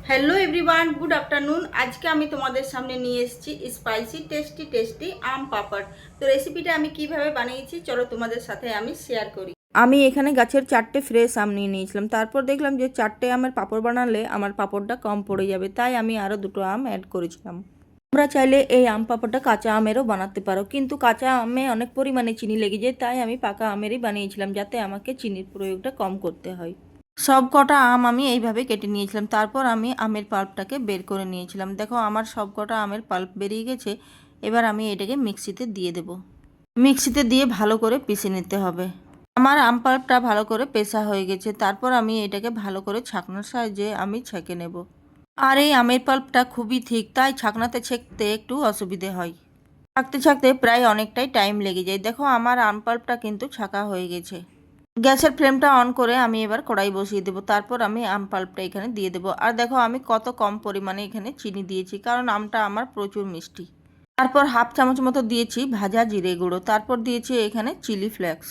Hello everyone, good afternoon. আজকে আমি তোমাদের সামনে নিয়ে এসেছি স্পাইসি টেস্টি আম পাপড়। তো রেসিপিটা আমি কিভাবে বানিয়েছি চলো তোমাদের সাথে আমি শেয়ার করি। আমি এখানে গাছের 4টে ফ্রেশ আম নিয়ে নিয়েছিলাম। তারপর দেখলাম যে 4টে আমের পাঁপড় বানালে আমার পাঁপড়টা কম পড়ে যাবে, তাই আমি আরও 2টো আম অ্যাড করেছিলাম। তোমরা চাইলে এই আম পাঁপড়টা কাঁচা আমেরও বানাতে পারো, কিন্তু কাঁচা আমে অনেক পরিমাণে চিনি লেগে যায়, তাই আমি পাকা আমেরই বানিয়েছিলাম যাতে আমাকে চিনির প্রয়োগটা কম করতে হয়। সব কটা আম আমি এইভাবে কেটে নিয়েছিলাম। তারপর আমি আমের পাল্পটাকে বের করে নিয়েছিলাম। দেখো আমার সব কটা আমের পাল্প বেরিয়ে গেছে। এবার আমি এটাকে মিক্সিতে দিয়ে দেব। মিক্সিতে দিয়ে ভালো করে পিষে নিতে হবে। আমার আম পাল্পটা ভালো করে পেষা হয়ে গেছে। তারপর আমি এটাকে ভালো করে ছাঁকনার সাহায্যে আমি ছেঁকে নেব। আর এই আমের পাল্পটা খুবই ঠিক, তাই ছাঁকনাতে ছেঁকতে একটু অসুবিধে হয়। ছাঁকতে ছাঁকতে প্রায় অনেকটাই টাইম লেগে যায়। দেখো আমার আম পাল্পটা কিন্তু ছাঁকা হয়ে গেছে। গ্যাসের ফ্লেমটা অন করে আমি এবার কড়াই বসিয়ে দেবো। তারপর আমি আম পাল্পটা এখানে দিয়ে দেবো। আর দেখো আমি কত কম পরিমাণে এখানে চিনি দিয়েছি, কারণ আমটা আমার প্রচুর মিষ্টি। তারপর হাফ চামচ মতো দিয়েছি ভাজা জিরে গুঁড়ো। তারপর দিয়েছি এখানে চিলি ফ্লেক্স।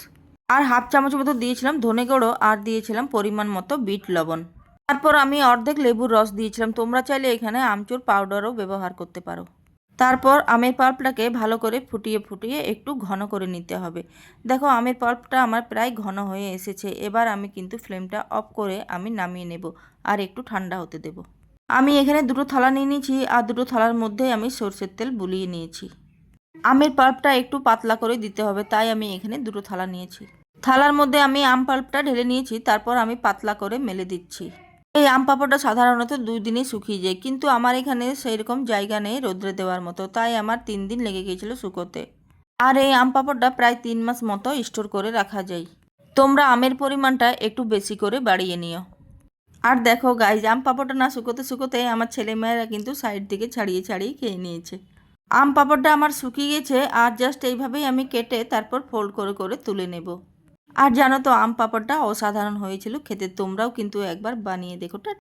আর হাফ চামচ মতো দিয়েছিলাম ধনে গুঁড়ো, আর দিয়েছিলাম পরিমাণ মতো বিট লবণ। তারপর আমি অর্ধেক লেবুর রস দিয়েছিলাম। তোমরা চাইলে এখানে আমচুর পাউডারও ব্যবহার করতে পারো। তারপর আমের পাল্পটাকে ভালো করে ফুটিয়ে ফুটিয়ে একটু ঘন করে নিতে হবে। দেখো আমের পাল্পটা আমার প্রায় ঘন হয়ে এসেছে। এবার আমি কিন্তু ফ্লেমটা অফ করে আমি নামিয়ে নেব আর একটু ঠান্ডা হতে দেব। আমি এখানে 2টো থালা নিয়ে নিয়েছি, আর 2টো থালার মধ্যে আমি সরষের তেল বুলিয়ে নিয়েছি। আমের পাল্পটা একটু পাতলা করে দিতে হবে, তাই আমি এখানে 2টো থালা নিয়েছি। থালার মধ্যে আমি আম পাল্পটা ঢেলে নিয়েছি। তারপর আমি পাতলা করে মেলে দিচ্ছি। এই আম পাঁপড়টা সাধারণত 2 দিনে শুকিয়ে যায়, কিন্তু আমার এখানে সেই রকম জায়গা নেই রোদ্রে দেওয়ার মতো, তাই আমার 3 দিন লেগে গিয়েছিল শুকোতে। আর এই আম পাঁপড়টা প্রায় 3 মাস মতো স্টোর করে রাখা যায়। তোমরা আমের পরিমাণটা একটু বেশি করে বাড়িয়ে নিও। আর দেখো গাইজ, আম পাঁপড়টা না শুকোতে শুকোতে আমার ছেলেমেয়েরা কিন্তু সাইড থেকে ছাড়িয়ে ছাড়িয়ে খেয়ে নিয়েছে। আম পাঁপড়টা আমার শুকিয়ে গেছে, আর জাস্ট এইভাবেই আমি কেটে তারপর ফোল্ড করে করে তুলে নেব। আর জানো তো আম পাঁপড়টা অসাধারণ হয়েছিল খেতে। তোমরাও কিন্তু একবার বানিয়ে দেখো।